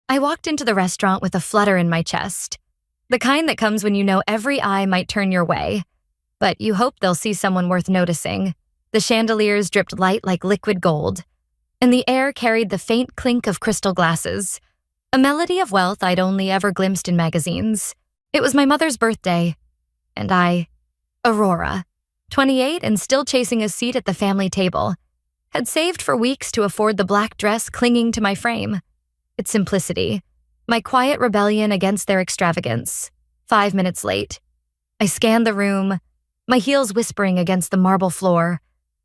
I walked into the restaurant with a flutter in my chest, the kind that comes when you know every eye might turn your way, but you hope they'll see someone worth noticing. The chandeliers dripped light like liquid gold, and the air carried the faint clink of crystal glasses, a melody of wealth I'd only ever glimpsed in magazines. It was my mother's birthday, and Aurora, 28 and still chasing a seat at the family table, had saved for weeks to afford the black dress clinging to my frame. Its simplicity, my quiet rebellion against their extravagance. 5 minutes late. I scanned the room, my heels whispering against the marble floor,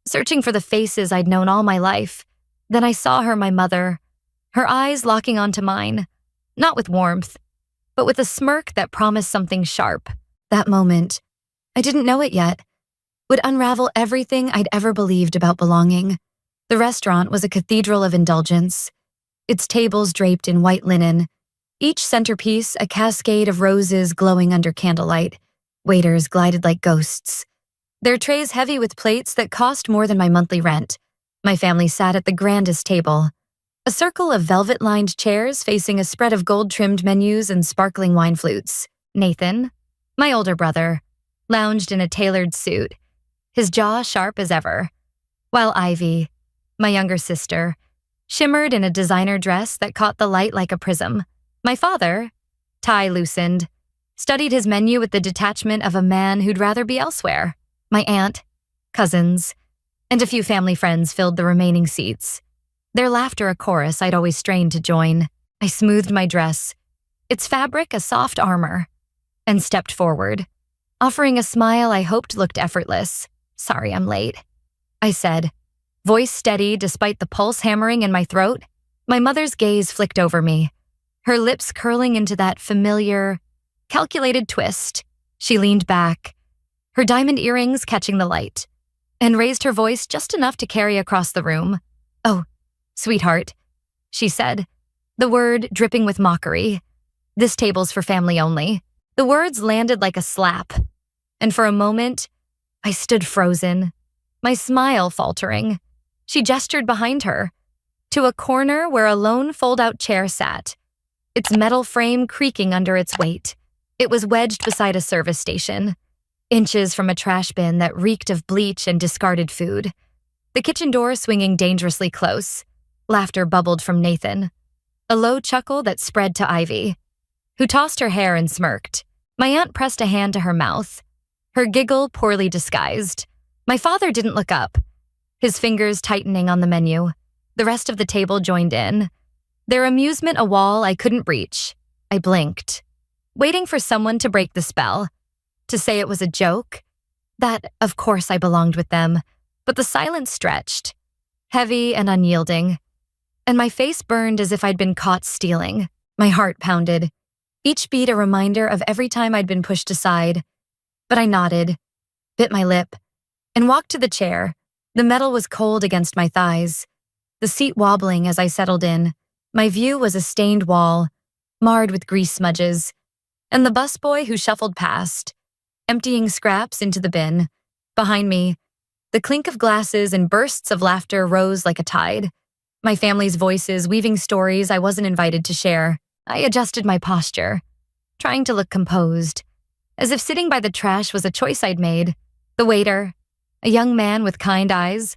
searching for the faces I'd known all my life. Then I saw her, my mother, her eyes locking onto mine, not with warmth, but with a smirk that promised something sharp. That moment, I didn't know it yet, would unravel everything I'd ever believed about belonging. The restaurant was a cathedral of indulgence, its tables draped in white linen, each centerpiece a cascade of roses glowing under candlelight. Waiters glided like ghosts, their trays heavy with plates that cost more than my monthly rent. My family sat at the grandest table, a circle of velvet-lined chairs facing a spread of gold-trimmed menus and sparkling wine flutes. Nathan, my older brother, lounged in a tailored suit, his jaw sharp as ever, while Ivy, my younger sister, shimmered in a designer dress that caught the light like a prism. My father, tie loosened, studied his menu with the detachment of a man who'd rather be elsewhere. My aunt, cousins, and a few family friends filled the remaining seats, their laughter a chorus I'd always strained to join. I smoothed my dress, its fabric a soft armor, and stepped forward, offering a smile I hoped looked effortless. "Sorry I'm late," I said, voice steady despite the pulse hammering in my throat. My mother's gaze flicked over me, her lips curling into that familiar, calculated twist. She leaned back, her diamond earrings catching the light, and raised her voice just enough to carry across the room. "Oh, sweetheart," she said, the word dripping with mockery. "This table's for family only." The words landed like a slap, and for a moment, I stood frozen, my smile faltering. She gestured behind her, to a corner where a lone fold-out chair sat, its metal frame creaking under its weight. It was wedged beside a service station, inches from a trash bin that reeked of bleach and discarded food. The kitchen door swinging dangerously close. Laughter bubbled from Nathan, a low chuckle that spread to Ivy, who tossed her hair and smirked. My aunt pressed a hand to her mouth, her giggle poorly disguised. My father didn't look up, his fingers tightening on the menu. The rest of the table joined in, their amusement a wall I couldn't reach. I blinked, waiting for someone to break the spell, to say it was a joke, that, of course, I belonged with them, but the silence stretched, heavy and unyielding, and my face burned as if I'd been caught stealing. My heart pounded, each beat a reminder of every time I'd been pushed aside. But I nodded, bit my lip, and walked to the chair. The metal was cold against my thighs, the seat wobbling as I settled in. My view was a stained wall, marred with grease smudges, and the busboy who shuffled past, emptying scraps into the bin. Behind me, the clink of glasses and bursts of laughter rose like a tide, my family's voices weaving stories I wasn't invited to share. I adjusted my posture, trying to look composed, as if sitting by the trash was a choice I'd made. The waiter, a young man with kind eyes,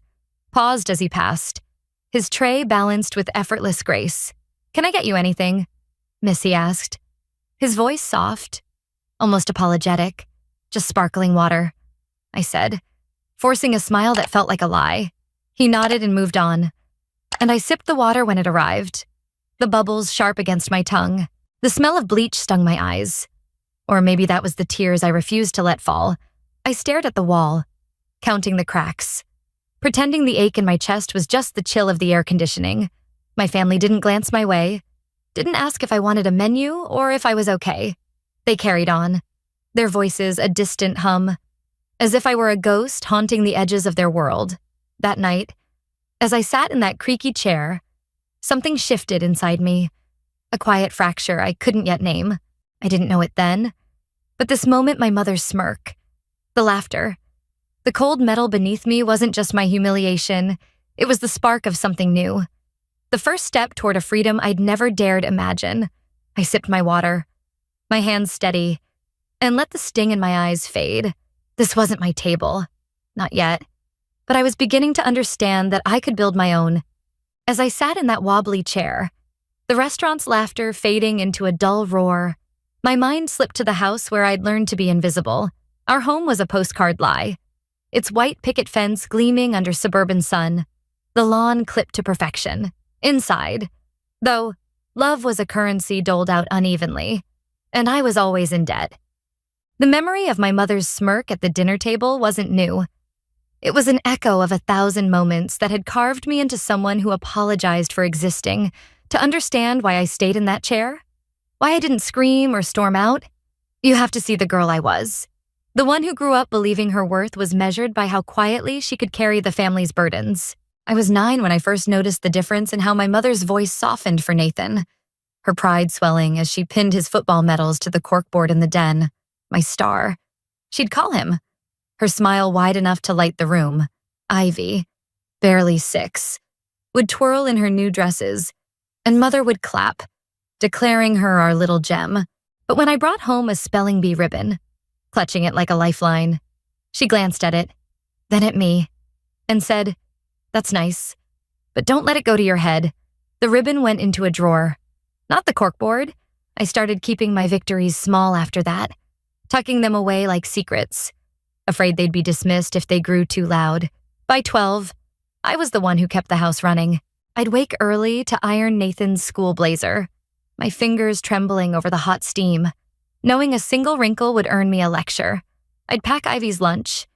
paused as he passed, his tray balanced with effortless grace. "Can I get you anything?" Miss, he asked, his voice soft, almost apologetic. "Just sparkling water," I said, forcing a smile that felt like a lie. He nodded and moved on, and I sipped the water when it arrived, the bubbles sharp against my tongue. The smell of bleach stung my eyes. Or maybe that was the tears I refused to let fall. I stared at the wall, counting the cracks, pretending the ache in my chest was just the chill of the air conditioning. My family didn't glance my way, didn't ask if I wanted a menu or if I was okay. They carried on, their voices a distant hum, as if I were a ghost haunting the edges of their world. That night, as I sat in that creaky chair, something shifted inside me, a quiet fracture I couldn't yet name. I didn't know it then, but this moment my mother's smirk, the laughter, the cold metal beneath me wasn't just my humiliation, it was the spark of something new. The first step toward a freedom I'd never dared imagine. I sipped my water, my hands steady, and let the sting in my eyes fade. This wasn't my table. Not yet. But I was beginning to understand that I could build my own. As I sat in that wobbly chair, the restaurant's laughter fading into a dull roar, my mind slipped to the house where I'd learned to be invisible. Our home was a postcard lie. Its white picket fence gleaming under suburban sun, the lawn clipped to perfection. Inside, though, love was a currency doled out unevenly, and I was always in debt. The memory of my mother's smirk at the dinner table wasn't new. It was an echo of 1,000 moments that had carved me into someone who apologized for existing, to understand why I stayed in that chair, why I didn't scream or storm out. You have to see the girl I was. The one who grew up believing her worth was measured by how quietly she could carry the family's burdens. I was 9 when I first noticed the difference in how my mother's voice softened for Nathan, her pride swelling as she pinned his football medals to the corkboard in the den, my star. She'd call him, her smile wide enough to light the room. Ivy, barely 6, would twirl in her new dresses, and Mother would clap, declaring her our little gem. But when I brought home a spelling bee ribbon, clutching it like a lifeline, she glanced at it, then at me, and said, "That's nice, but don't let it go to your head." The ribbon went into a drawer. Not the corkboard. I started keeping my victories small after that, tucking them away like secrets, afraid they'd be dismissed if they grew too loud. By 12, I was the one who kept the house running. I'd wake early to iron Nathan's school blazer, my fingers trembling over the hot steam, knowing a single wrinkle would earn me a lecture. I'd pack Ivy's lunch,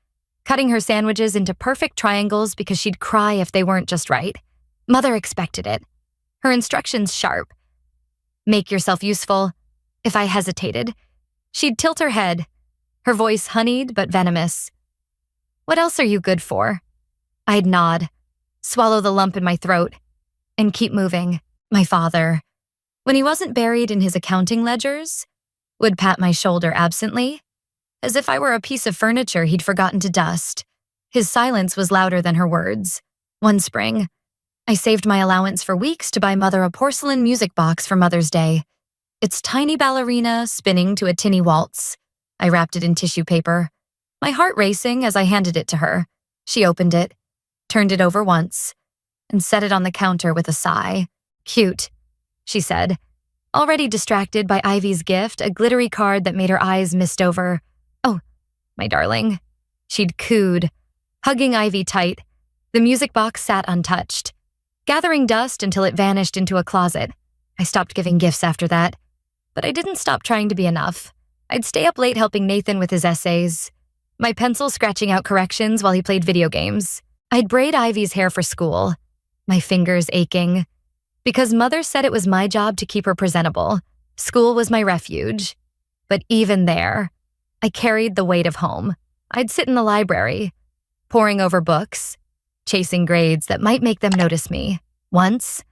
cutting her sandwiches into perfect triangles because she'd cry if they weren't just right. Mother expected it. Her instructions sharp. Make yourself useful. If I hesitated, she'd tilt her head, her voice honeyed but venomous. What else are you good for? I'd nod, swallow the lump in my throat, and keep moving. My father, when he wasn't buried in his accounting ledgers, would pat my shoulder absently, as if I were a piece of furniture he'd forgotten to dust. His silence was louder than her words. One spring, I saved my allowance for weeks to buy Mother a porcelain music box for Mother's Day. Its tiny ballerina spinning to a tinny waltz. I wrapped it in tissue paper, my heart racing as I handed it to her. She opened it, turned it over once, and set it on the counter with a sigh. "Cute," she said, already distracted by Ivy's gift, a glittery card that made her eyes mist over. "Oh, my darling." She'd cooed, hugging Ivy tight. The music box sat untouched, gathering dust until it vanished into a closet. I stopped giving gifts after that, but I didn't stop trying to be enough. I'd stay up late helping Nathan with his essays, my pencil scratching out corrections while he played video games. I'd braid Ivy's hair for school, my fingers aching, because Mother said it was my job to keep her presentable. School was my refuge. But even there, I carried the weight of home. I'd sit in the library, poring over books, chasing grades that might make them notice me. Once,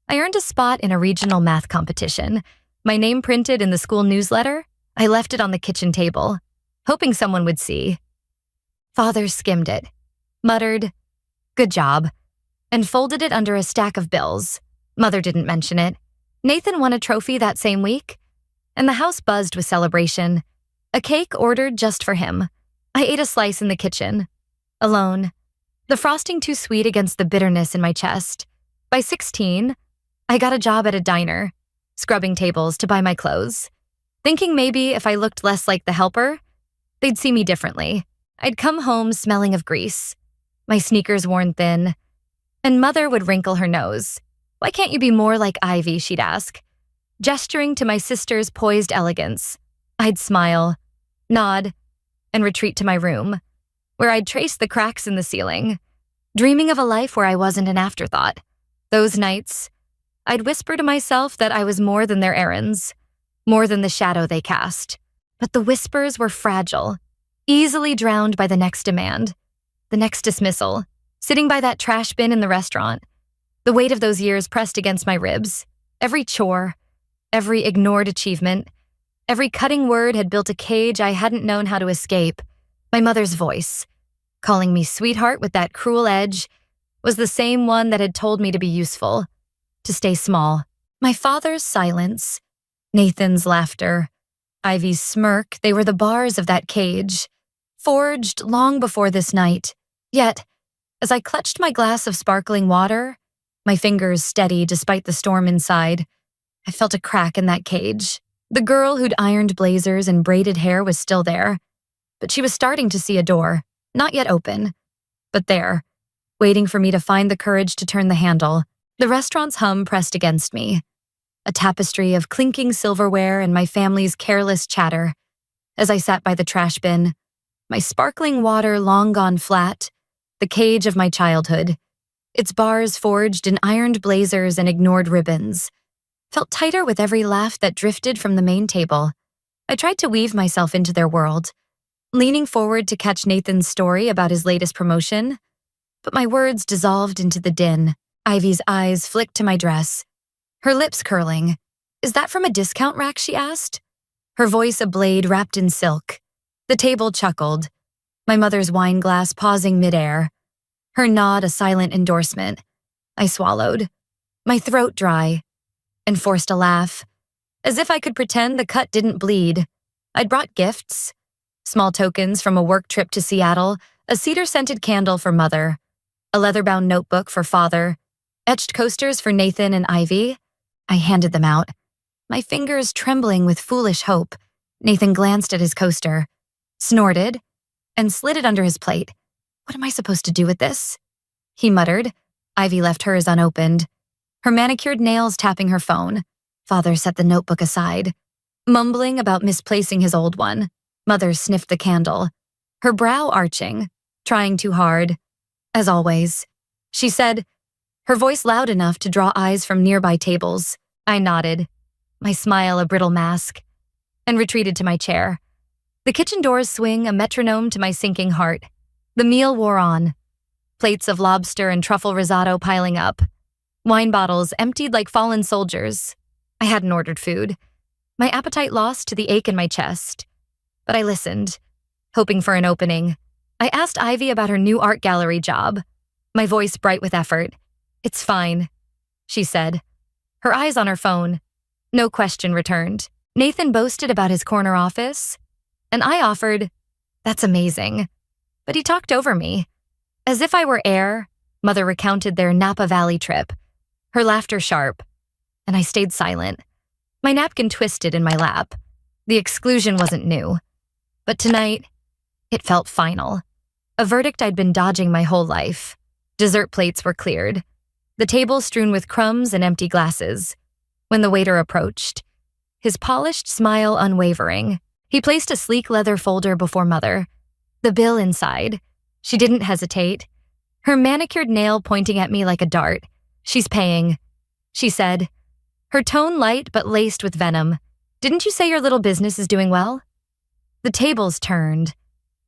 I earned a spot in a regional math competition. My name printed in the school newsletter, I left it on the kitchen table, hoping someone would see. Father skimmed it, muttered, "Good job," and folded it under a stack of bills. Mother didn't mention it. Nathan won a trophy that same week, and the house buzzed with celebration. A cake ordered just for him. I ate a slice in the kitchen, alone, the frosting too sweet against the bitterness in my chest. By 16, I got a job at a diner, scrubbing tables to buy my clothes, thinking maybe if I looked less like the helper, they'd see me differently. I'd come home smelling of grease, my sneakers worn thin, and Mother would wrinkle her nose. "Why can't you be more like Ivy?" she'd ask, gesturing to my sister's poised elegance. I'd smile, nod, and retreat to my room, where I'd trace the cracks in the ceiling, dreaming of a life where I wasn't an afterthought. Those nights, I'd whisper to myself that I was more than their errands, more than the shadow they cast. But the whispers were fragile, easily drowned by the next demand, the next dismissal, sitting by that trash bin in the restaurant, the weight of those years pressed against my ribs. Every chore, every ignored achievement, every cutting word had built a cage I hadn't known how to escape. My mother's voice, calling me sweetheart with that cruel edge, was the same one that had told me to be useful. to stay small. My father's silence, Nathan's laughter, Ivy's smirk, they were the bars of that cage, forged long before this night. Yet, as I clutched my glass of sparkling water, my fingers steady despite the storm inside, I felt a crack in that cage. The girl who'd ironed blazers and braided hair was still there, but she was starting to see a door, not yet open, but there, waiting for me to find the courage to turn the handle. The restaurant's hum pressed against me, a tapestry of clinking silverware and my family's careless chatter. As I sat by the trash bin, my sparkling water long gone flat, the cage of my childhood, its bars forged in ironed blazers and ignored ribbons, felt tighter with every laugh that drifted from the main table. I tried to weave myself into their world, leaning forward to catch Nathan's story about his latest promotion, but my words dissolved into the din. Ivy's eyes flicked to my dress, her lips curling. "Is that from a discount rack?" she asked, her voice a blade wrapped in silk. The table chuckled, my mother's wine glass pausing midair, her nod a silent endorsement. I swallowed, my throat dry, and forced a laugh, as if I could pretend the cut didn't bleed. I'd brought gifts, small tokens from a work trip to Seattle, a cedar-scented candle for Mother, a leather-bound notebook for Father, etched coasters for Nathan and Ivy. I handed them out, my fingers trembling with foolish hope. Nathan glanced at his coaster, snorted, and slid it under his plate. "What am I supposed to do with this?" he muttered. Ivy left hers unopened, her manicured nails tapping her phone. Father set the notebook aside, mumbling about misplacing his old one. Mother sniffed the candle, her brow arching, trying too hard. "As always," she said, her voice loud enough to draw eyes from nearby tables. I nodded, my smile a brittle mask, and retreated to my chair. The kitchen doors swing a metronome to my sinking heart. The meal wore on, plates of lobster and truffle risotto piling up, wine bottles emptied like fallen soldiers. I hadn't ordered food, my appetite lost to the ache in my chest. But I listened, hoping for an opening. I asked Ivy about her new art gallery job, my voice bright with effort. "It's fine," she said, her eyes on her phone. No question returned. Nathan boasted about his corner office, and I offered, "That's amazing." But he talked over me. As if I were air, Mother recounted their Napa Valley trip, her laughter sharp, and I stayed silent, my napkin twisted in my lap. The exclusion wasn't new, but tonight, it felt final. A verdict I'd been dodging my whole life. Dessert plates were cleared, the table strewn with crumbs and empty glasses. When the waiter approached, his polished smile unwavering, he placed a sleek leather folder before Mother, the bill inside. She didn't hesitate, her manicured nail pointing at me like a dart. "She's paying," she said, her tone light but laced with venom. "Didn't you say your little business is doing well?" The tables turned,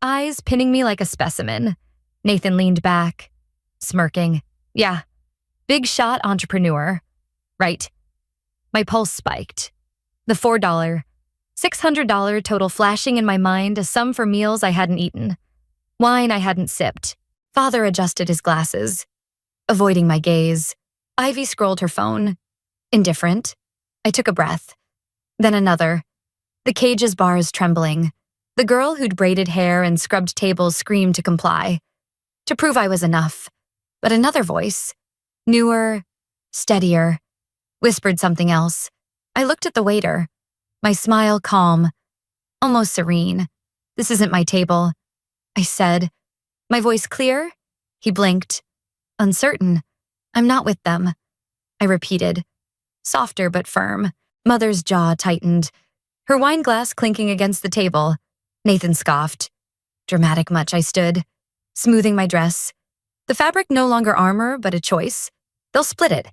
eyes pinning me like a specimen. Nathan leaned back, smirking. "Yeah, big shot entrepreneur." "Right." My pulse spiked. The $4, $600 total flashing in my mind, a sum for meals I hadn't eaten, wine I hadn't sipped. Father adjusted his glasses, avoiding my gaze. Ivy scrolled her phone. Indifferent. I took a breath, then another, the cage's bars trembling. The girl who'd braided hair and scrubbed tables screamed to comply, to prove I was enough. But another voice, newer, steadier, whispered something else. I looked at the waiter, my smile calm, almost serene. "This isn't my table," I said, my voice clear. He blinked, uncertain. "I'm not with them," I repeated, softer but firm. Mother's jaw tightened, her wine glass clinking against the table. Nathan scoffed. "Dramatic much," I stood, smoothing my dress. "The fabric no longer armor, but a choice. They'll split it,"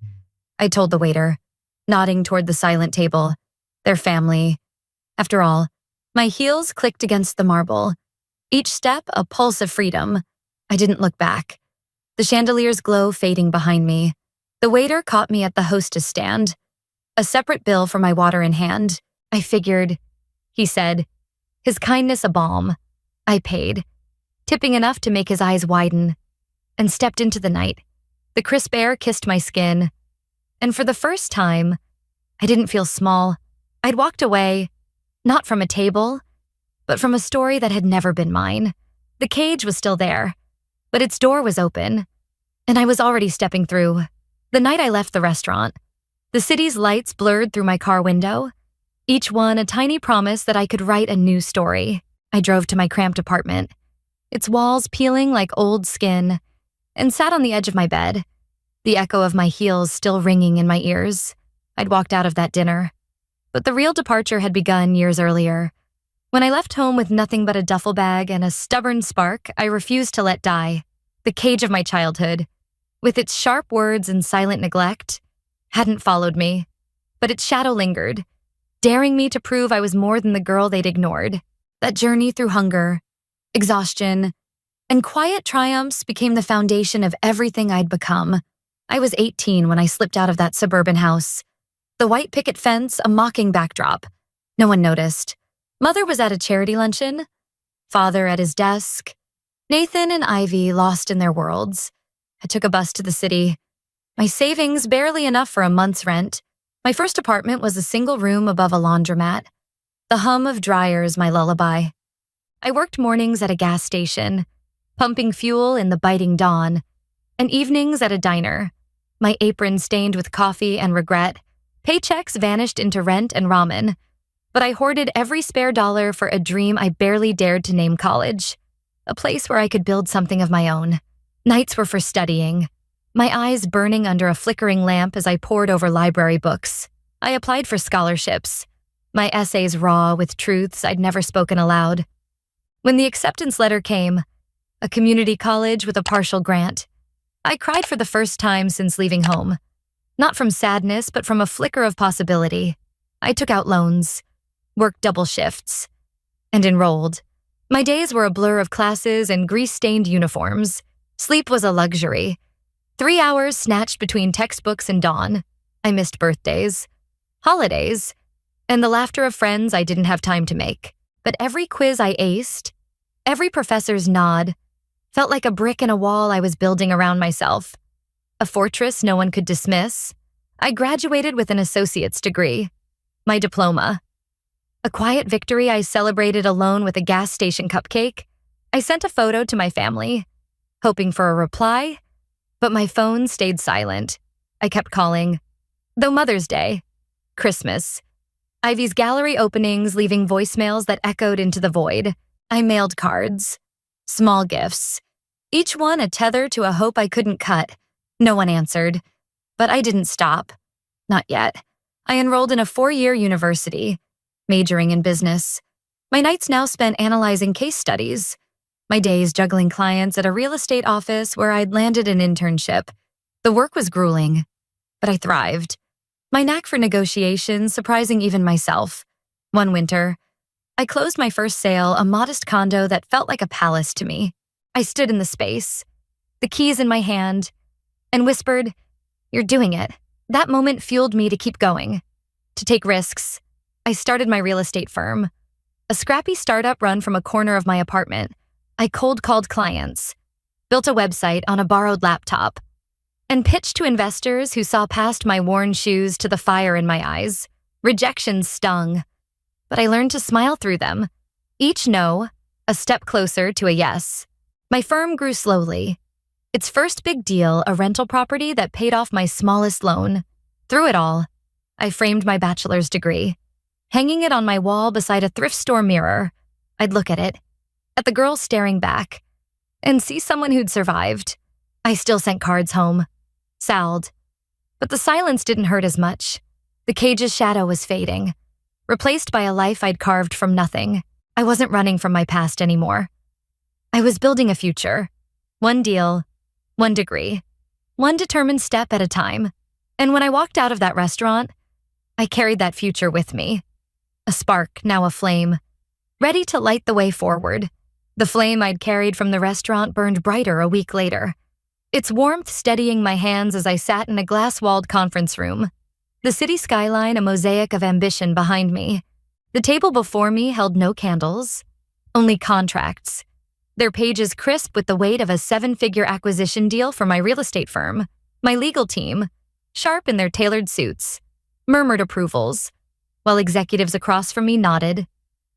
I told the waiter, nodding toward the silent table. Their family. After all, my heels clicked against the marble, each step a pulse of freedom. I didn't look back, the chandelier's glow fading behind me. The waiter caught me at the hostess stand, a separate bill for my water in hand. "I figured," he said, his kindness a balm. I paid, tipping enough to make his eyes widen, and stepped into the night. The crisp air kissed my skin, And for the first time, I didn't feel small. I'd walked away, not from a table, but from a story that had never been mine. The cage was still there, but its door was open, and I was already stepping through. The night I left the restaurant, the city's lights blurred through my car window, each one a tiny promise that I could write a new story. I drove to my cramped apartment, its walls peeling like old skin, and sat on the edge of my bed, the echo of my heels still ringing in my ears. I'd walked out of that dinner, but the real departure had begun years earlier. When I left home with nothing but a duffel bag and a stubborn spark I refused to let die, the cage of my childhood, with its sharp words and silent neglect, hadn't followed me, but its shadow lingered, daring me to prove I was more than the girl they'd ignored. That journey through hunger, exhaustion, and quiet triumphs became the foundation of everything I'd become. I was 18 when I slipped out of that suburban house. The white picket fence, a mocking backdrop. No one noticed. Mother was at a charity luncheon, father at his desk, Nathan and Ivy lost in their worlds. I took a bus to the city. My savings barely enough for a month's rent. My first apartment was a single room above a laundromat. The hum of dryers my lullaby. I worked mornings at a gas station, pumping fuel in the biting dawn, and evenings at a diner, my apron stained with coffee and regret. Paychecks vanished into rent and ramen, but I hoarded every spare dollar for a dream I barely dared to name college, a place where I could build something of my own. Nights were for studying, my eyes burning under a flickering lamp as I pored over library books. I applied for scholarships, my essays raw with truths I'd never spoken aloud. When the acceptance letter came, a community college with a partial grant, I cried for the first time since leaving home. Not from sadness, but from a flicker of possibility. I took out loans, worked double shifts, and enrolled. My days were a blur of classes and grease-stained uniforms. Sleep was a luxury. 3 hours snatched between textbooks and dawn. I missed birthdays, holidays, and the laughter of friends I didn't have time to make. But every quiz I aced, every professor's nod, felt like a brick in a wall I was building around myself. A fortress no one could dismiss. I graduated with an associate's degree, my diploma. A quiet victory I celebrated alone with a gas station cupcake. I sent a photo to my family, hoping for a reply, but my phone stayed silent. I kept calling. Though Mother's Day, Christmas, Ivy's gallery openings leaving voicemails that echoed into the void. I mailed cards, small gifts, each one a tether to a hope I couldn't cut. No one answered, but I didn't stop. Not yet. I enrolled in a 4-year university, majoring in business. My nights now spent analyzing case studies, my days juggling clients at a real estate office where I'd landed an internship. The work was grueling, but I thrived. My knack for negotiation surprising even myself. One winter, I closed my first sale, a modest condo that felt like a palace to me. I stood in the space, the keys in my hand, and whispered, "You're doing it." That moment fueled me to keep going, to take risks. I started my real estate firm, a scrappy startup run from a corner of my apartment. I cold-called clients, built a website on a borrowed laptop, and pitched to investors who saw past my worn shoes to the fire in my eyes. Rejection stung, but I learned to smile through them. Each no, a step closer to a yes. My firm grew slowly. Its first big deal, a rental property that paid off my smallest loan. Through it all, I framed my bachelor's degree. Hanging it on my wall beside a thrift store mirror, I'd look at it, at the girl staring back, and see someone who'd survived. I still sent cards home, saled, but the silence didn't hurt as much. The cage's shadow was fading, replaced by a life I'd carved from nothing. I wasn't running from my past anymore. I was building a future. One deal, one degree, one determined step at a time. And when I walked out of that restaurant, I carried that future with me. A spark, now a flame, ready to light the way forward. The flame I'd carried from the restaurant burned brighter a week later, its warmth steadying my hands as I sat in a glass-walled conference room. The city skyline a mosaic of ambition behind me. The table before me held no candles, only contracts, their pages crisp with the weight of a 7-figure acquisition deal for my real estate firm. My legal team, sharp in their tailored suits, murmured approvals, while executives across from me nodded,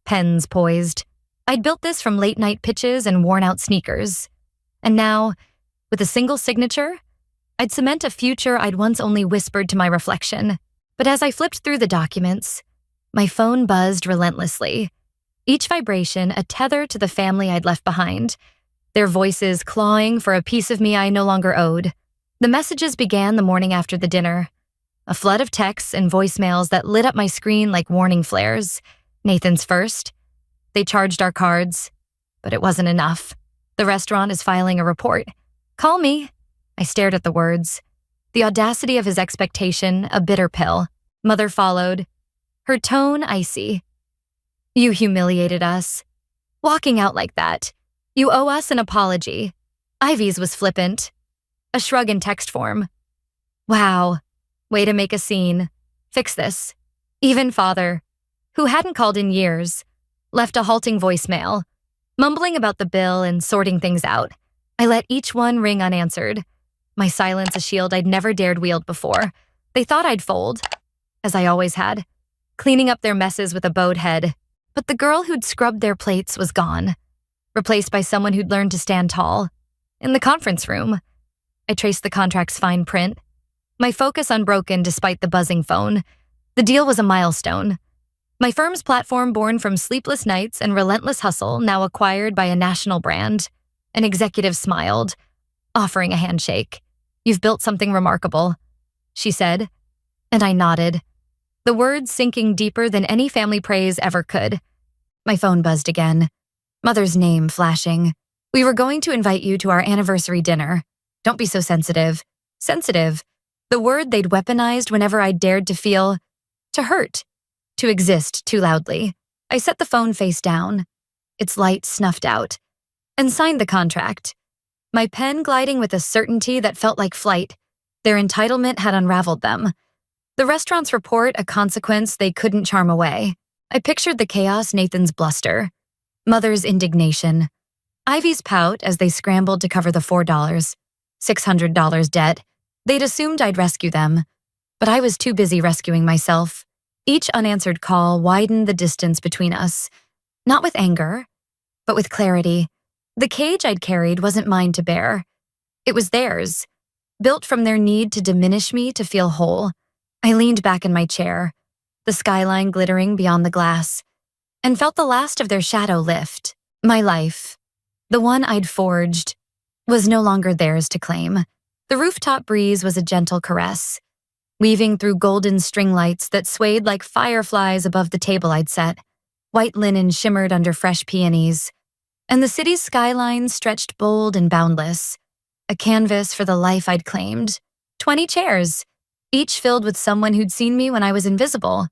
pens poised. I'd built this from late-night pitches and worn-out sneakers. And now, with a single signature, I'd cement a future I'd once only whispered to my reflection. But as I flipped through the documents, my phone buzzed relentlessly. Each vibration a tether to the family I'd left behind, their voices clawing for a piece of me I no longer owed. The messages began the morning after the dinner. A flood of texts and voicemails that lit up my screen like warning flares. Nathan's first. They charged our cards, but it wasn't enough. The restaurant is filing a report. Call me. I stared at the words. The audacity of his expectation, a bitter pill. Mother followed, her tone icy. You humiliated us. Walking out like that. You owe us an apology. Ivy's was flippant. A shrug in text form. Wow. Way to make a scene. Fix this. Even father, who hadn't called in years, left a halting voicemail, mumbling about the bill and sorting things out. I let each one ring unanswered. My silence a shield I'd never dared wield before. They thought I'd fold, as I always had, cleaning up their messes with a bowed head. But the girl who'd scrubbed their plates was gone, replaced by someone who'd learned to stand tall. In the conference room, I traced the contract's fine print, my focus unbroken despite the buzzing phone. The deal was a milestone. My firm's platform born from sleepless nights and relentless hustle, now acquired by a national brand. An executive smiled, offering a handshake. You've built something remarkable, she said, and I nodded, the words sinking deeper than any family praise ever could. My phone buzzed again, Mother's name flashing. We were going to invite you to our anniversary dinner. Don't be so sensitive. Sensitive. The word they'd weaponized whenever I dared to hurt, to exist too loudly. I set the phone face down, its light snuffed out, and signed the contract. My pen gliding with a certainty that felt like flight. Their entitlement had unraveled them. The restaurant's report a consequence they couldn't charm away. I pictured the chaos, Nathan's bluster, Mother's indignation, Ivy's pout as they scrambled to cover the $4, $600 debt. They'd assumed I'd rescue them, but I was too busy rescuing myself. Each unanswered call widened the distance between us, not with anger, but with clarity. The cage I'd carried wasn't mine to bear. It was theirs, built from their need to diminish me to feel whole. I leaned back in my chair, the skyline glittering beyond the glass, and felt the last of their shadow lift. My life, the one I'd forged, was no longer theirs to claim. The rooftop breeze was a gentle caress, weaving through golden string lights that swayed like fireflies above the table I'd set. White linen shimmered under fresh peonies, and the city's skyline stretched bold and boundless, a canvas for the life I'd claimed. 20 chairs, each filled with someone who'd seen me when I was invisible,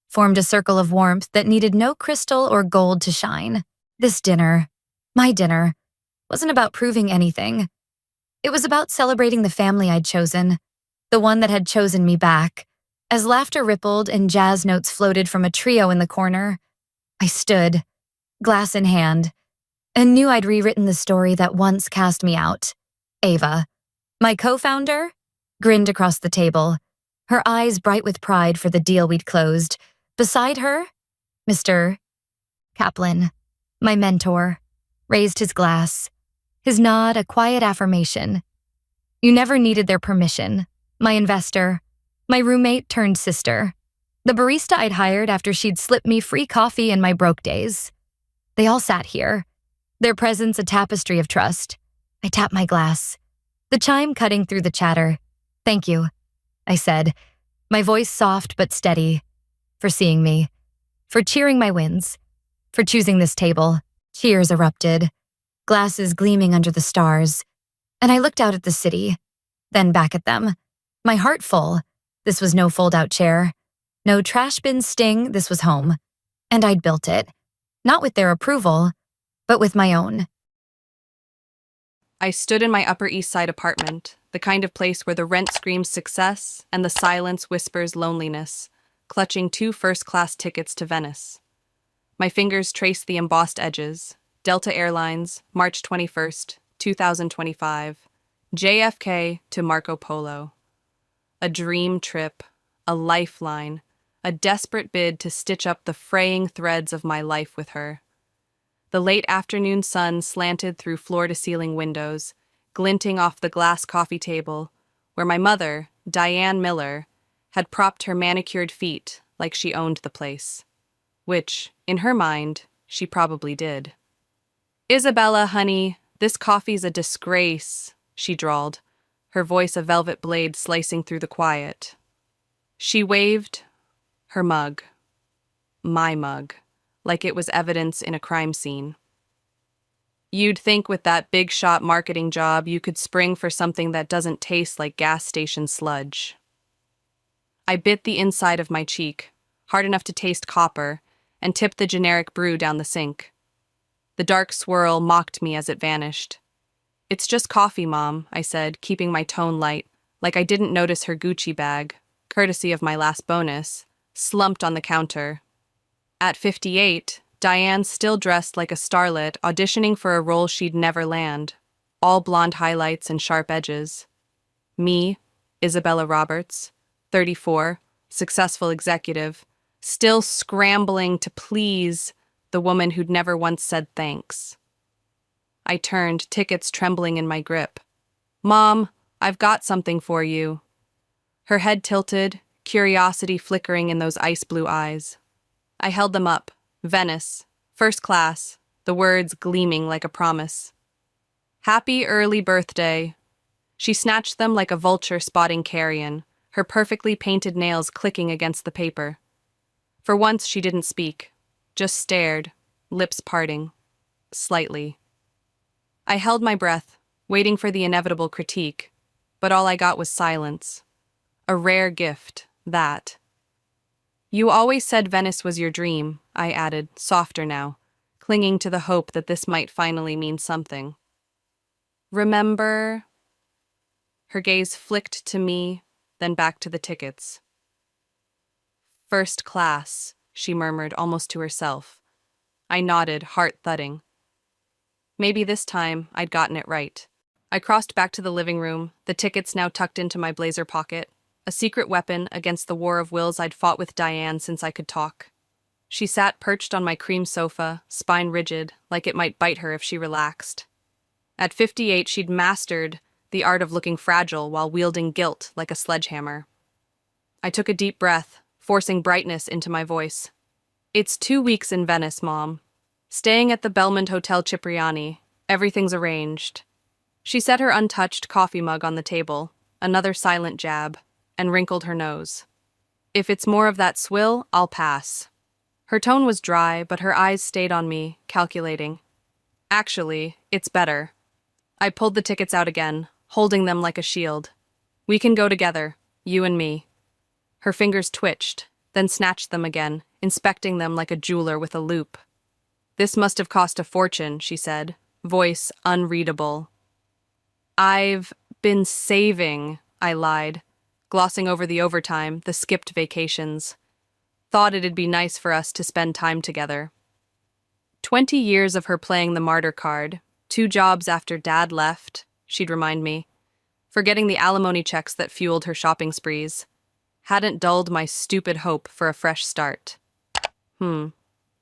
formed a circle of warmth that needed no crystal or gold to shine. This dinner, my dinner, wasn't about proving anything. It was about celebrating the family I'd chosen, the one that had chosen me back. As laughter rippled and jazz notes floated from a trio in the corner, I stood, glass in hand, and knew I'd rewritten the story that once cast me out. Ava, my co-founder, grinned across the table, her eyes bright with pride for the deal we'd closed. Beside her, Mr. Kaplan, my mentor, raised his glass, his nod a quiet affirmation. You never needed their permission. My investor, my roommate turned sister, the barista I'd hired after she'd slipped me free coffee in my broke days. They all sat here, their presence a tapestry of trust. I tapped my glass, the chime cutting through the chatter. Thank you, I said, my voice soft but steady, for seeing me, for cheering my wins, for choosing this table. Cheers erupted, glasses gleaming under the stars, and I looked out at the city, then back at them, my heart full. This was no fold-out chair, no trash bin sting, this was home. And I'd built it, not with their approval, but with my own. I stood in my Upper East Side apartment, the kind of place where the rent screams success and the silence whispers loneliness, clutching 2 first-class tickets to Venice. My fingers traced the embossed edges. Delta Airlines, March 21st, 2025. JFK to Marco Polo. A dream trip, a lifeline, a desperate bid to stitch up the fraying threads of my life with her. The late afternoon sun slanted through floor-to-ceiling windows, glinting off the glass coffee table, where my mother, Diane Miller, had propped her manicured feet like she owned the place. Which, in her mind, she probably did. "Isabella, honey, this coffee's a disgrace," she drawled, her voice a velvet blade slicing through the quiet. She waved her mug, my mug, like it was evidence in a crime scene. "You'd think with that big shot marketing job you could spring for something that doesn't taste like gas station sludge." I bit the inside of my cheek, hard enough to taste copper, and tipped the generic brew down the sink. The dark swirl mocked me as it vanished. "It's just coffee, Mom," I said, keeping my tone light, like I didn't notice her Gucci bag, courtesy of my last bonus, slumped on the counter. At 58, Diane still dressed like a starlet auditioning for a role she'd never land, all blonde highlights and sharp edges. Me, Isabella Roberts, 34, successful executive, still scrambling to please the woman who'd never once said thanks. I turned, tickets trembling in my grip. "Mom, I've got something for you." Her head tilted, curiosity flickering in those ice blue eyes. I held them up. Venice, first class, the words gleaming like a promise. "Happy early birthday." She snatched them like a vulture spotting carrion, her perfectly painted nails clicking against the paper. For once she didn't speak, just stared, lips parting, slightly. I held my breath, waiting for the inevitable critique, but all I got was silence. A rare gift, that. "You always said Venice was your dream," I added, softer now, clinging to the hope that this might finally mean something. "Remember?" Her gaze flicked to me, then back to the tickets. "First class," she murmured almost to herself. I nodded, heart thudding. Maybe this time I'd gotten it right. I crossed back to the living room, the tickets now tucked into my blazer pocket, a secret weapon against the war of wills I'd fought with Diane since I could talk. She sat perched on my cream sofa, spine rigid, like it might bite her if she relaxed. At 58, she'd mastered the art of looking fragile while wielding guilt like a sledgehammer. I took a deep breath, forcing brightness into my voice. "It's 2 weeks in Venice, Mom. Staying at the Belmont Hotel Cipriani. Everything's arranged." She set her untouched coffee mug on the table, another silent jab, and wrinkled her nose. "If it's more of that swill, I'll pass." Her tone was dry, but her eyes stayed on me, calculating. "Actually, it's better." I pulled the tickets out again, holding them like a shield. "We can go together, you and me." Her fingers twitched, then snatched them again, inspecting them like a jeweler with a loupe. "This must have cost a fortune," she said, voice unreadable. "I've been saving," I lied, glossing over the overtime, the skipped vacations. "Thought it'd be nice for us to spend time together." 20 years of her playing the martyr card, 2 jobs after Dad left, she'd remind me, forgetting the alimony checks that fueled her shopping sprees, hadn't dulled my stupid hope for a fresh start.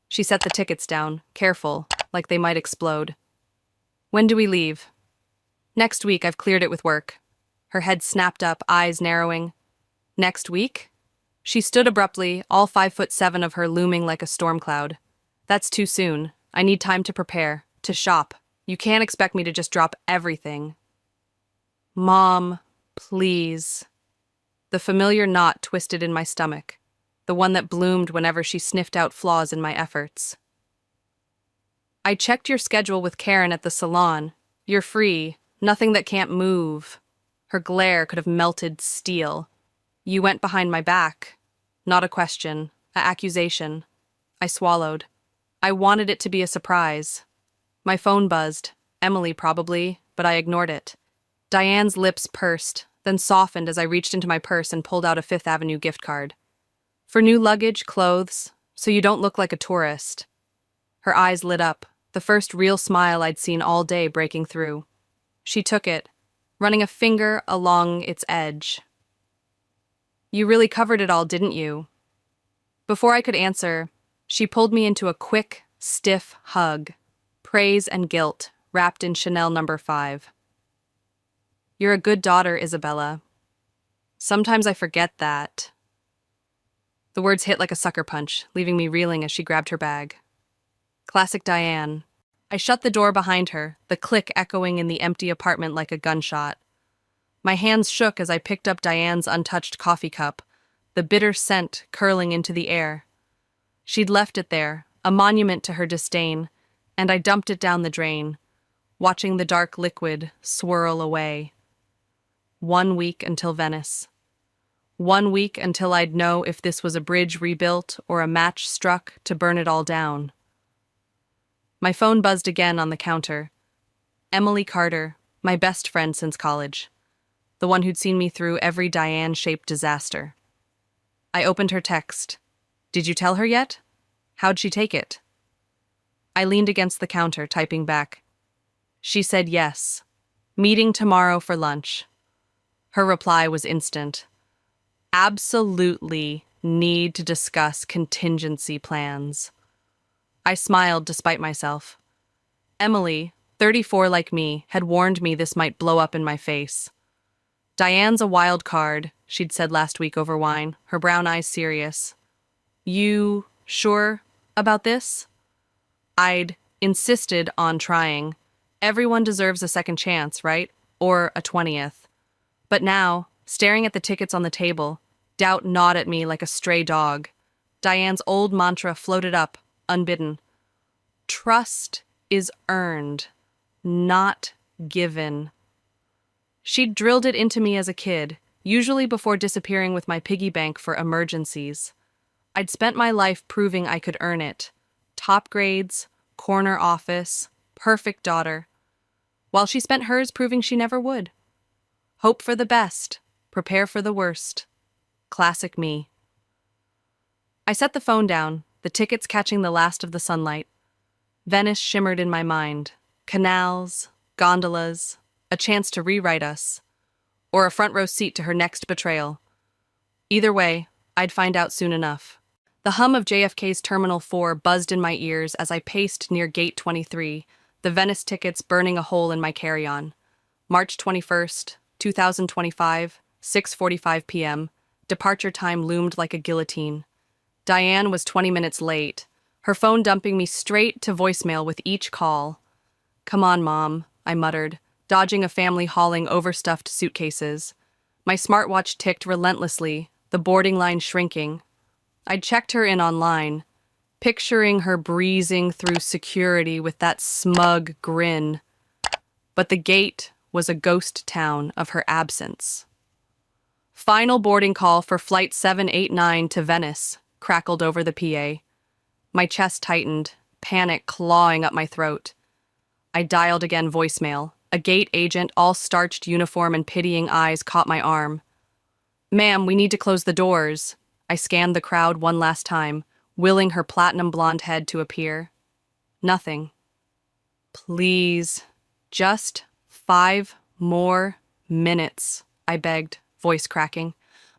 She set the tickets down, careful, like they might explode. "When do we leave?" "Next week, I've cleared it with work." Her head snapped up, eyes narrowing. "Next week?" She stood abruptly, all 5'7" of her looming like a storm cloud. "That's too soon. I need time to prepare, to shop. You can't expect me to just drop everything." "Mom, please." The familiar knot twisted in my stomach, the one that bloomed whenever she sniffed out flaws in my efforts. "I checked your schedule with Karen at the salon. You're free, nothing that can't move." Her glare could have melted steel. "You went behind my back." Not a question, an accusation. I swallowed. I wanted it to be a surprise. My phone buzzed. Emily, probably, but I ignored it. Diane's lips pursed, then softened as I reached into my purse and pulled out a Fifth Avenue gift card. "For new luggage, clothes, so you don't look like a tourist." Her eyes lit up, the first real smile I'd seen all day breaking through. She took it, running a finger along its edge. You really covered it all, didn't you? Before I could answer, she pulled me into a quick, stiff hug. Praise and guilt, wrapped in Chanel number 5. You're a good daughter, Isabella. Sometimes I forget that. The words hit like a sucker punch, leaving me reeling as she grabbed her bag. Classic Diane. I shut the door behind her, the click echoing in the empty apartment like a gunshot. My hands shook as I picked up Diane's untouched coffee cup, the bitter scent curling into the air. She'd left it there, a monument to her disdain, and I dumped it down the drain, watching the dark liquid swirl away. 1 week until Venice. 1 week until I'd know if this was a bridge rebuilt or a match struck to burn it all down. My phone buzzed again on the counter. Emily Carter, my best friend since college. The one who'd seen me through every Diane-shaped disaster. I opened her text. Did you tell her yet? How'd she take it? I leaned against the counter, typing back. She said yes. Meeting tomorrow for lunch. Her reply was instant. Absolutely need to discuss contingency plans. I smiled despite myself. Emily, 34 like me, had warned me this might blow up in my face. Diane's a wild card, she'd said last week over wine, her brown eyes serious. You sure about this? I'd insisted on trying. Everyone deserves a second chance, right? Or a 20th. But now, staring at the tickets on the table, doubt gnawed at me like a stray dog. Diane's old mantra floated up, unbidden. Trust is earned, not given. She'd drilled it into me as a kid, usually before disappearing with my piggy bank for emergencies. I'd spent my life proving I could earn it. Top grades, corner office, perfect daughter. While she spent hers proving she never would. Hope for the best, prepare for the worst. Classic me. I set the phone down, the tickets catching the last of the sunlight. Venice shimmered in my mind. Canals, gondolas, a chance to rewrite us, or a front row seat to her next betrayal. Either way, I'd find out soon enough. The hum of JFK's Terminal 4 buzzed in my ears as I paced near Gate 23, the Venice tickets burning a hole in my carry-on. March 21st, 2025, 6:45 p.m. Departure time loomed like a guillotine. Diane was 20 minutes late, her phone dumping me straight to voicemail with each call. Come on, Mom, I muttered, dodging a family hauling overstuffed suitcases. My smartwatch ticked relentlessly, the boarding line shrinking. I'd checked her in online, picturing her breezing through security with that smug grin. But the gate was a ghost town of her absence. Final boarding call for Flight 789 to Venice, crackled over the PA. My chest tightened, panic clawing up my throat. I dialed again voicemail. A gate agent, all starched uniform and pitying eyes, caught my arm. Ma'am, we need to close the doors. I scanned the crowd one last time, willing her platinum blonde head to appear. Nothing. Please, just 5 more minutes, I begged, voice cracking.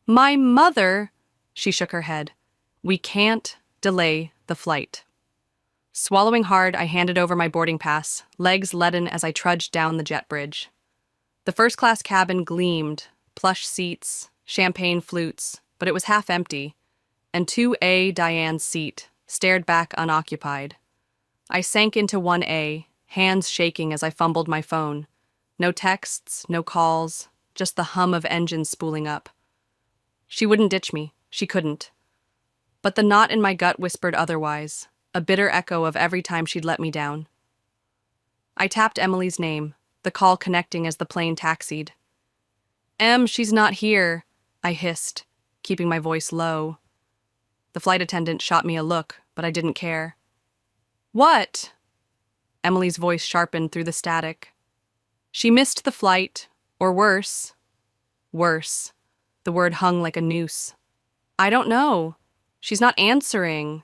My mother, she shook her head. We can't delay the flight. Swallowing hard, I handed over my boarding pass, legs leaden as I trudged down the jet bridge. The first-class cabin gleamed, plush seats, champagne flutes, but it was half empty, and 2A Diane's seat stared back unoccupied. I sank into 1A, hands shaking as I fumbled my phone. No texts, no calls, just the hum of engines spooling up. She wouldn't ditch me. She couldn't. But the knot in my gut whispered otherwise, a bitter echo of every time she'd let me down. I tapped Emily's name, the call connecting as the plane taxied. Em, she's not here, I hissed, keeping my voice low. The flight attendant shot me a look, but I didn't care. What? Emily's voice sharpened through the static. She missed the flight, or worse. Worse. The word hung like a noose. I don't know. She's not answering.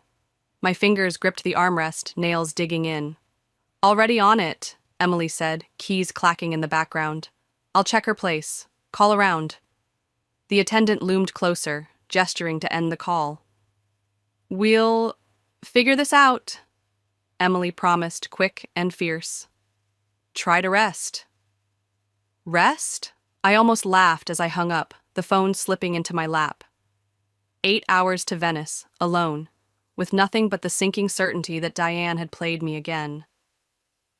My fingers gripped the armrest, nails digging in. Already on it, Emily said, keys clacking in the background. I'll check her place. Call around. The attendant loomed closer, gesturing to end the call. "We'll figure this out," Emily promised, quick and fierce. "Try to rest." Rest? I almost laughed as I hung up, the phone slipping into my lap. 8 hours to Venice, alone, with nothing but the sinking certainty that Diane had played me again.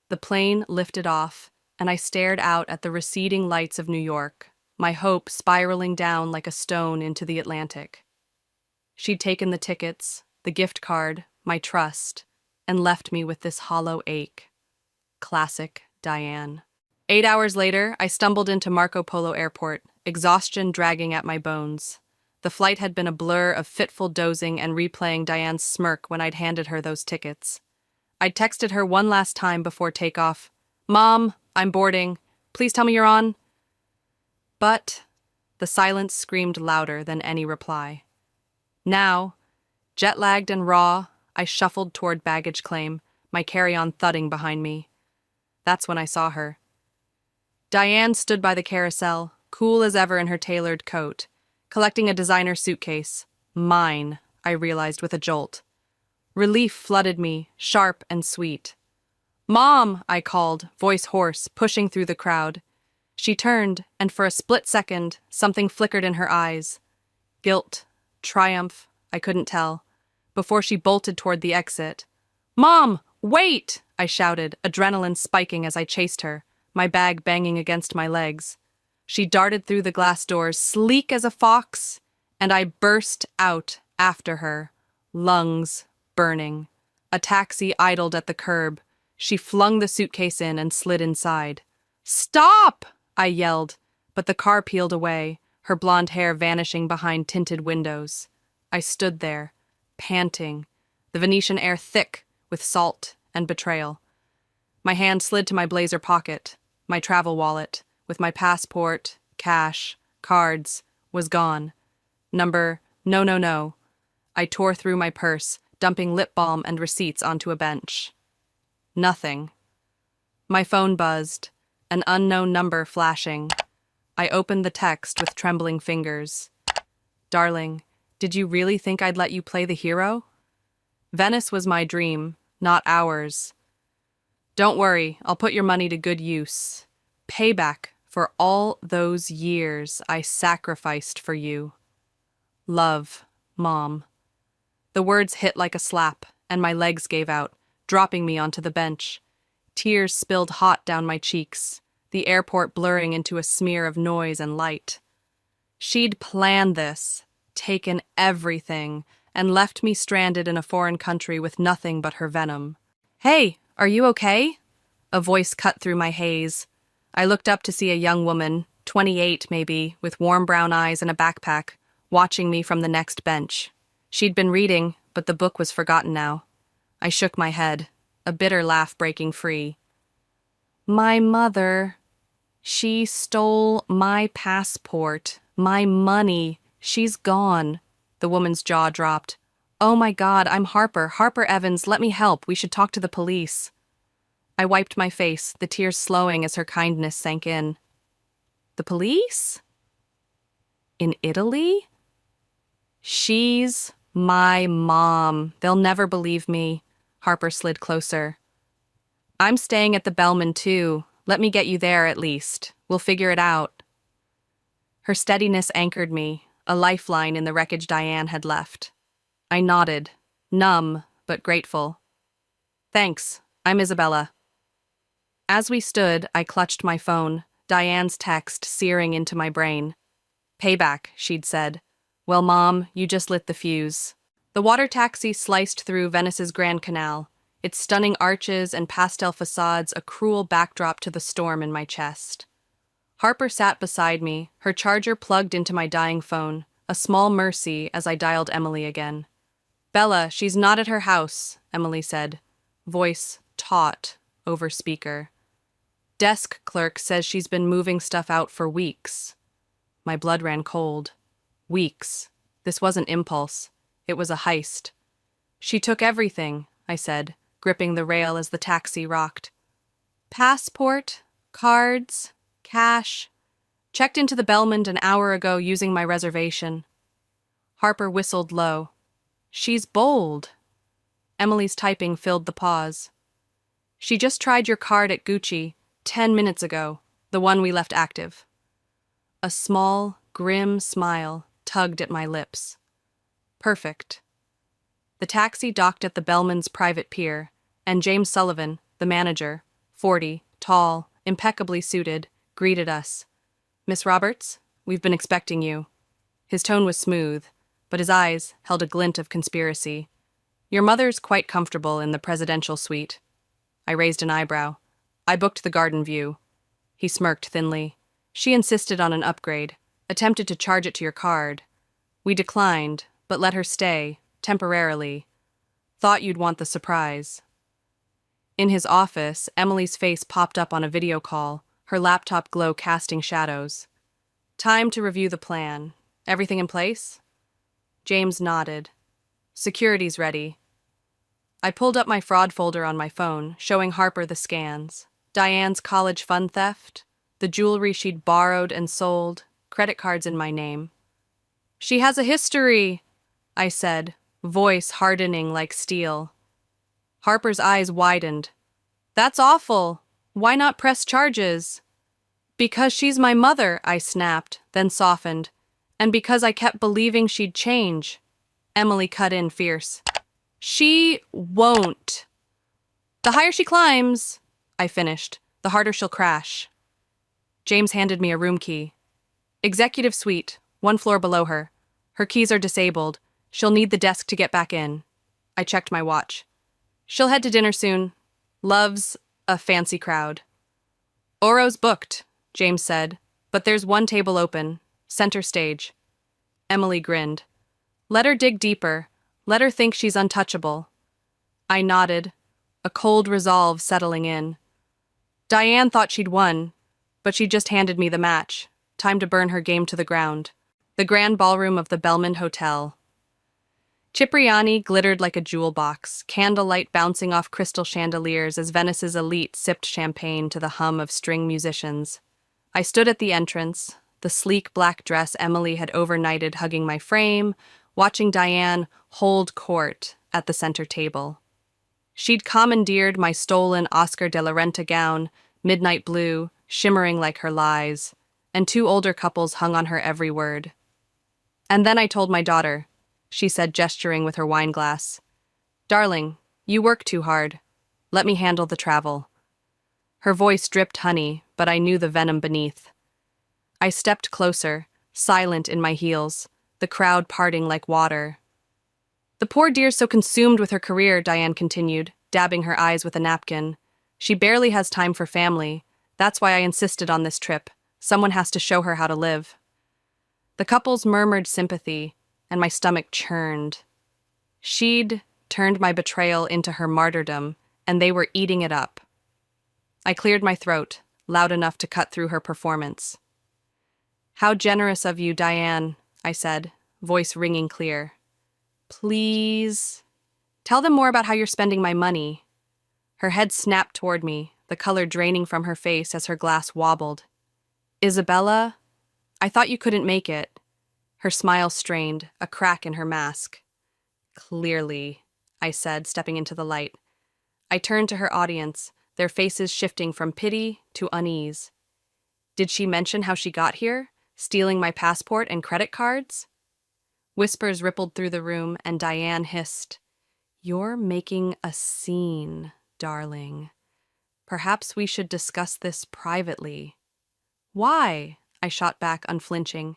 The plane lifted off, and I stared out at the receding lights of New York, my hope spiraling down like a stone into the Atlantic. She'd taken the tickets, the gift card, my trust, and left me with this hollow ache. Classic Diane. 8 hours later, I stumbled into Marco Polo Airport, exhaustion dragging at my bones. The flight had been a blur of fitful dozing and replaying Diane's smirk when I'd handed her those tickets. I'd texted her one last time before takeoff. "Mom, I'm boarding. Please tell me you're on." But the silence screamed louder than any reply. Now, jet-lagged and raw, I shuffled toward baggage claim, my carry-on thudding behind me. That's when I saw her. Diane stood by the carousel, cool as ever in her tailored coat, collecting a designer suitcase. Mine, I realized with a jolt. Relief flooded me, sharp and sweet. "Mom," I called, voice hoarse, pushing through the crowd. She turned, and for a split second, something flickered in her eyes. Guilt, triumph, I couldn't tell, before she bolted toward the exit. "Mom, wait!" I shouted, adrenaline spiking as I chased her, my bag banging against my legs. She darted through the glass doors, sleek as a fox, and I burst out after her, lungs burning. A taxi idled at the curb. She flung the suitcase in and slid inside. "Stop!" I yelled, but the car peeled away, her blonde hair vanishing behind tinted windows. I stood there, panting, the Venetian air thick with salt and betrayal. My hand slid to my blazer pocket. My travel wallet, with my passport, cash, cards, was gone. Number, no. I tore through my purse, dumping lip balm and receipts onto a bench. Nothing. My phone buzzed, an unknown number flashing. I opened the text with trembling fingers. "Darling, did you really think I'd let you play the hero? Venice was my dream, not ours. Don't worry, I'll put your money to good use. Payback for all those years I sacrificed for you. Love, Mom." The words hit like a slap, and my legs gave out, dropping me onto the bench. Tears spilled hot down my cheeks, the airport blurring into a smear of noise and light. She'd planned this, taken everything, and left me stranded in a foreign country with nothing but her venom. "Hey, are you okay?" A voice cut through my haze. I looked up to see a young woman, 28 maybe, with warm brown eyes and a backpack, watching me from the next bench. She'd been reading, but the book was forgotten now. I shook my head, a bitter laugh breaking free. "My mother. She stole my passport, my money. She's gone." The woman's jaw dropped. "Oh my God, I'm Harper Evans, let me help, we should talk to the police." I wiped my face, the tears slowing as her kindness sank in. "The police? In Italy? She's my mom. They'll never believe me." Harper slid closer. "I'm staying at the Bellman too. Let me get you there at least. We'll figure it out." Her steadiness anchored me, a lifeline in the wreckage Diane had left. I nodded, numb but grateful. "Thanks, I'm Isabella." As we stood, I clutched my phone, Diane's text searing into my brain. "Payback," she'd said. "Well, Mom, you just lit the fuse." The water taxi sliced through Venice's Grand Canal, its stunning arches and pastel facades a cruel backdrop to the storm in my chest. Harper sat beside me, her charger plugged into my dying phone, a small mercy as I dialed Emily again. "Bella, she's not at her house," Emily said, voice taut over speaker. "Desk clerk says she's been moving stuff out for weeks." My blood ran cold. Weeks. This wasn't impulse. It was a heist. "She took everything," I said, gripping the rail as the taxi rocked. "Passport, cards, cash. Checked into the Bellman an hour ago using my reservation." Harper whistled low. She's bold. Emily's typing filled the pause. She just tried your card at Gucci 10 minutes ago, the one we left active. A small, grim smile tugged at my lips. Perfect. The taxi docked at the Bellman's private pier, and James Sullivan, the manager, 40, tall, impeccably suited, greeted us. Miss Roberts, we've been expecting you. His tone was smooth, but his eyes held a glint of conspiracy. Your mother's quite comfortable in the presidential suite. I raised an eyebrow. I booked the garden view. He smirked thinly. She insisted on an upgrade, attempted to charge it to your card. We declined, but let her stay, temporarily. Thought you'd want the surprise. In his office, Emily's face popped up on a video call, her laptop glow casting shadows. Time to review the plan. Everything in place? James nodded. Security's ready. I pulled up my fraud folder on my phone, showing Harper the scans. Diane's college fund theft, the jewelry she'd borrowed and sold, credit cards in my name. She has a history, I said, voice hardening like steel. Harper's eyes widened. That's awful. Why not press charges? Because she's my mother, I snapped, then softened. And because I kept believing she'd change. Emily cut in fierce. She won't. The higher she climbs, I finished, the harder she'll crash. James handed me a room key. Executive suite, 1 floor below her. Her keys are disabled. She'll need the desk to get back in. I checked my watch. She'll head to dinner soon. Loves a fancy crowd. Oro's booked, James said, but there's 1 table open, center stage. Emily grinned. Let her dig deeper. Let her think she's untouchable. I nodded, a cold resolve settling in. Diane thought she'd won, but she just handed me the match. Time to burn her game to the ground. The grand ballroom of the Bellman Hotel. Cipriani glittered like a jewel box, candlelight bouncing off crystal chandeliers as Venice's elite sipped champagne to the hum of string musicians. I stood at the entrance, the sleek black dress Emily had overnighted hugging my frame, watching Diane hold court at the center table. She'd commandeered my stolen Oscar de la Renta gown, midnight blue, shimmering like her lies, and 2 older couples hung on her every word. And then I told my daughter, she said, gesturing with her wine glass. Darling, you work too hard. Let me handle the travel. Her voice dripped honey, but I knew the venom beneath. I stepped closer, silent in my heels, the crowd parting like water. The poor dear's so consumed with her career, Diane continued, dabbing her eyes with a napkin. She barely has time for family. That's why I insisted on this trip. Someone has to show her how to live. The couples murmured sympathy, and my stomach churned. She'd turned my betrayal into her martyrdom, and they were eating it up. I cleared my throat, loud enough to cut through her performance. How generous of you, Diane, I said, voice ringing clear. Please. Tell them more about how you're spending my money. Her head snapped toward me, the color draining from her face as her glass wobbled. Isabella? I thought you couldn't make it. Her smile strained, a crack in her mask. Clearly, I said, stepping into the light. I turned to her audience, their faces shifting from pity to unease. Did she mention how she got here, stealing my passport and credit cards? Whispers rippled through the room, and Diane hissed, You're making a scene, darling. Perhaps we should discuss this privately. Why? I shot back, unflinching.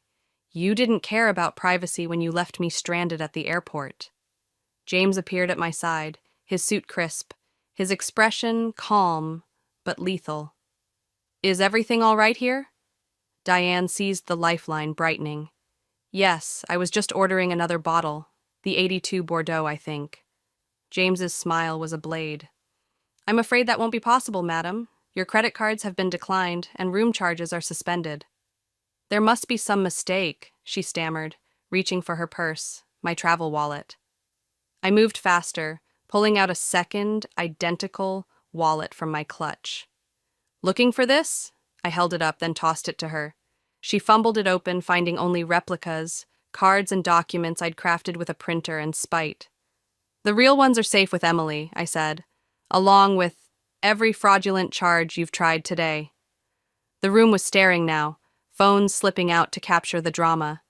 You didn't care about privacy when you left me stranded at the airport. James appeared at my side, his suit crisp, his expression calm but lethal. Is everything all right here? Diane seized the lifeline, brightening. Yes, I was just ordering another bottle, the 82 Bordeaux, I think. James's smile was a blade. I'm afraid that won't be possible, madam. Your credit cards have been declined and room charges are suspended. There must be some mistake, she stammered, reaching for her purse, my travel wallet. I moved faster, pulling out a second, identical wallet from my clutch. Looking for this? I held it up, then tossed it to her. She fumbled it open, finding only replicas, cards and documents I'd crafted with a printer and spite. The real ones are safe with Emily, I said, along with every fraudulent charge you've tried today. The room was staring now, phones slipping out to capture the drama.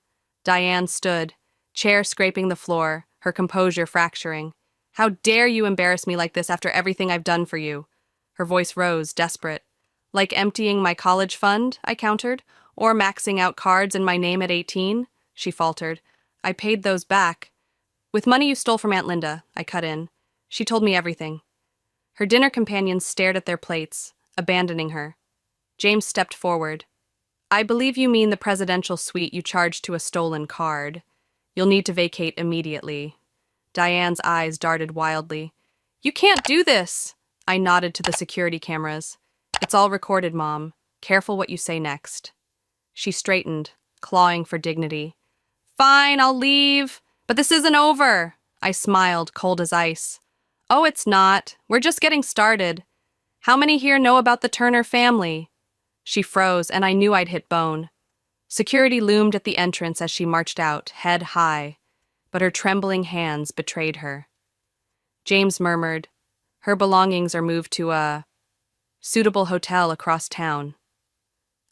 Diane stood, chair scraping the floor, her composure fracturing. How dare you embarrass me like this after everything I've done for you? Her voice rose, desperate. Like emptying my college fund, I countered, or maxing out cards in my name at 18, she faltered. I paid those back. With money you stole from Aunt Linda, I cut in. She told me everything. Her dinner companions stared at their plates, abandoning her. James stepped forward. I believe you mean the presidential suite you charged to a stolen card. You'll need to vacate immediately. Diane's eyes darted wildly. You can't do this! I nodded to the security cameras. It's all recorded, Mom. Careful what you say next. She straightened, clawing for dignity. Fine, I'll leave. But this isn't over. I smiled, cold as ice. Oh, it's not. We're just getting started. How many here know about the Turner family? She froze, and I knew I'd hit bone. Security loomed at the entrance as she marched out, head high, but her trembling hands betrayed her. James murmured, her belongings are moved to a suitable hotel across town.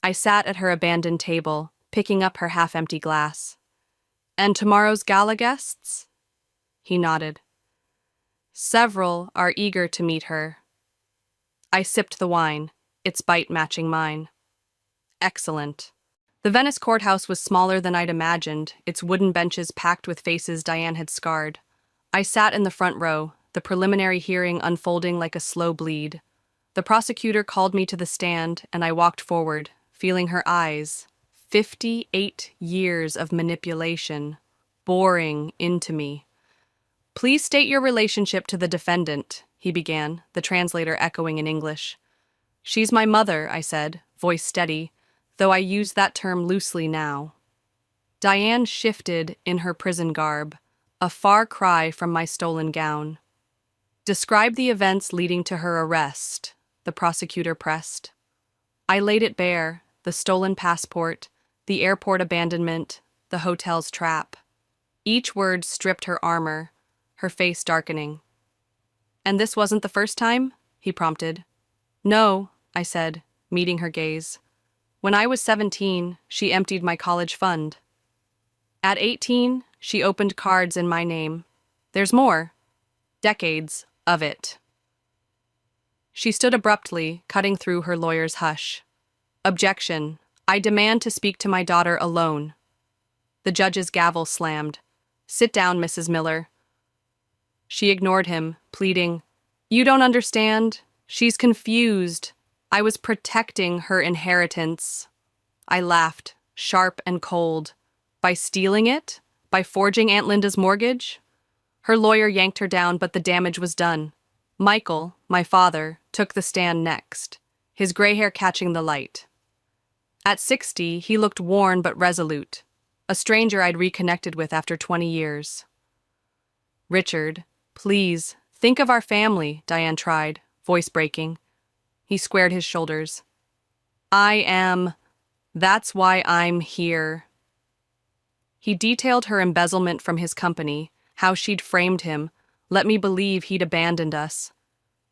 I sat at her abandoned table, picking up her half-empty glass. And tomorrow's gala guests? He nodded. Several are eager to meet her. I sipped the wine, its bite matching mine. Excellent. The Venice courthouse was smaller than I'd imagined, its wooden benches packed with faces Diane had scarred. I sat in the front row, the preliminary hearing unfolding like a slow bleed. The prosecutor called me to the stand, and I walked forward, feeling her eyes, 58 years of manipulation, boring into me. Please state your relationship to the defendant, he began, the translator echoing in English. She's my mother, I said, voice steady, though I use that term loosely now. Diane shifted in her prison garb, a far cry from my stolen gown. Describe the events leading to her arrest, the prosecutor pressed. I laid it bare, the stolen passport, the airport abandonment, the hotel's trap. Each word stripped her armor, her face darkening. And this wasn't the first time? He prompted. No, I said, meeting her gaze. When I was 17, she emptied my college fund. At 18, she opened cards in my name. There's more. Decades of it. She stood abruptly, cutting through her lawyer's hush. Objection. I demand to speak to my daughter alone. The judge's gavel slammed. Sit down, Mrs. Miller. She ignored him, pleading, You don't understand. She's confused. I was protecting her inheritance. I laughed, sharp and cold. By stealing it? By forging Aunt Linda's mortgage? Her lawyer yanked her down, but the damage was done. Michael, my father, took the stand next, his gray hair catching the light. At 60, he looked worn but resolute, a stranger I'd reconnected with after 20 years. Richard, please, think of our family, Diane tried, voice breaking. He squared his shoulders. That's why I'm here. He detailed her embezzlement from his company, how she'd framed him, let me believe he'd abandoned us.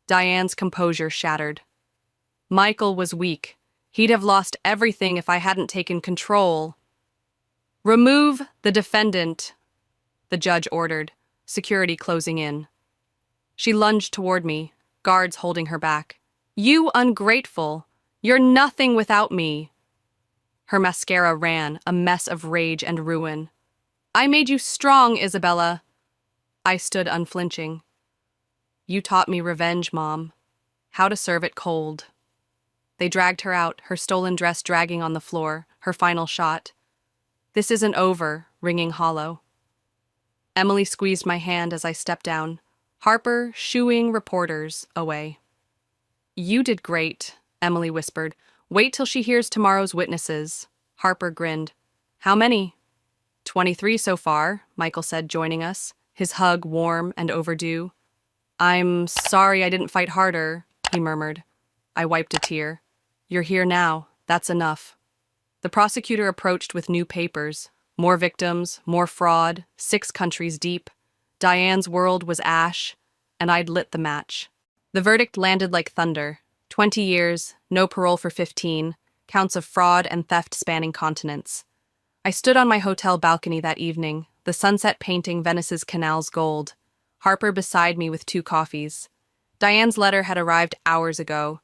Diane's composure shattered. Michael was weak. He'd have lost everything if I hadn't taken control. Remove the defendant, the judge ordered, security closing in. She lunged toward me, guards holding her back. You ungrateful! You're nothing without me! Her mascara ran, a mess of rage and ruin. I made you strong, Isabella. I stood unflinching. You taught me revenge, Mom. How to serve it cold. They dragged her out, her stolen dress dragging on the floor, her final shot. This isn't over, ringing hollow. Emily squeezed my hand as I stepped down, Harper shooing reporters away. You did great, Emily whispered. Wait till she hears tomorrow's witnesses. Harper grinned. How many? 23 so far, Michael said, joining us, his hug warm and overdue. I'm sorry I didn't fight harder, he murmured. I wiped a tear. You're here now. That's enough. The prosecutor approached with new papers, More victims, more fraud, 6 countries deep. Diane's world was ash, and I'd lit the match. The verdict landed like thunder. 20 years, no parole for 15, counts of fraud and theft spanning continents. I stood on my hotel balcony that evening, the sunset painting Venice's canals gold. Harper beside me with 2 coffees. Diane's letter had arrived hours ago,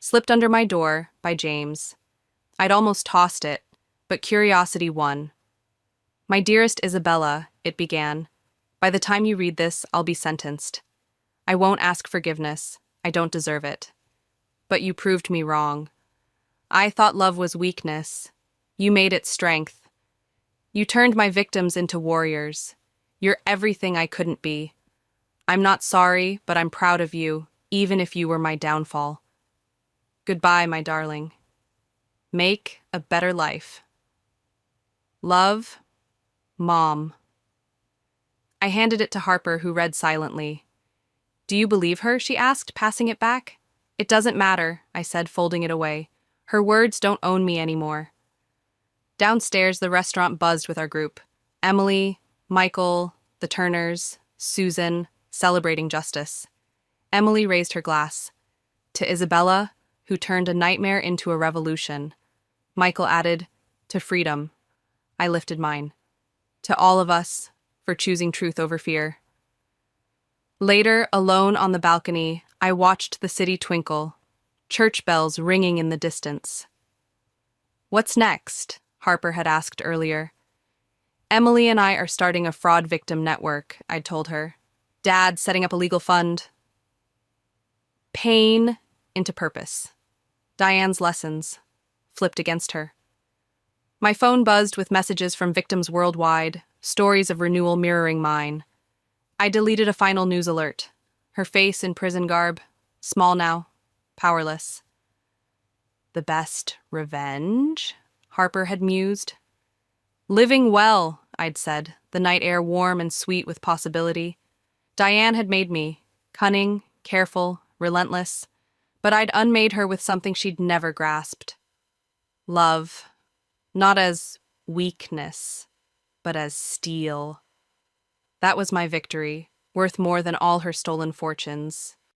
slipped under my door by James. I'd almost tossed it, but curiosity won. "My dearest Isabella," it began, "by the time you read this, I'll be sentenced. I won't ask forgiveness. I don't deserve it. But you proved me wrong. I thought love was weakness. You made it strength. You turned my victims into warriors. You're everything I couldn't be. I'm not sorry, but I'm proud of you, even if you were my downfall. Goodbye, my darling. Make a better life. Love, Mom." I handed it to Harper, who read silently. "Do you believe her?" she asked, passing it back. "It doesn't matter," I said, folding it away. "Her words don't own me anymore." Downstairs, the restaurant buzzed with our group. Emily, Michael, the Turners, Susan, celebrating justice. Emily raised her glass. "To Isabella, who turned a nightmare into a revolution." Michael added, "To freedom." I lifted mine. "To all of us, for choosing truth over fear." Later, alone on the balcony, I watched the city twinkle, church bells ringing in the distance. "What's next?" Harper had asked earlier. "Emily and I are starting a fraud victim network," I'd told her. "Dad's setting up a legal fund." Pain into purpose. Diane's lessons, flipped against her. My phone buzzed with messages from victims worldwide, stories of renewal mirroring mine. I deleted a final news alert. Her face in prison garb, small now, powerless. "The best revenge?" Harper had mused. "Living well," I'd said, the night air warm and sweet with possibility. Diane had made me, cunning, careful, relentless, but I'd unmade her with something she'd never grasped. Love. Not as weakness, but as steel. That was my victory, worth more than all her stolen fortunes.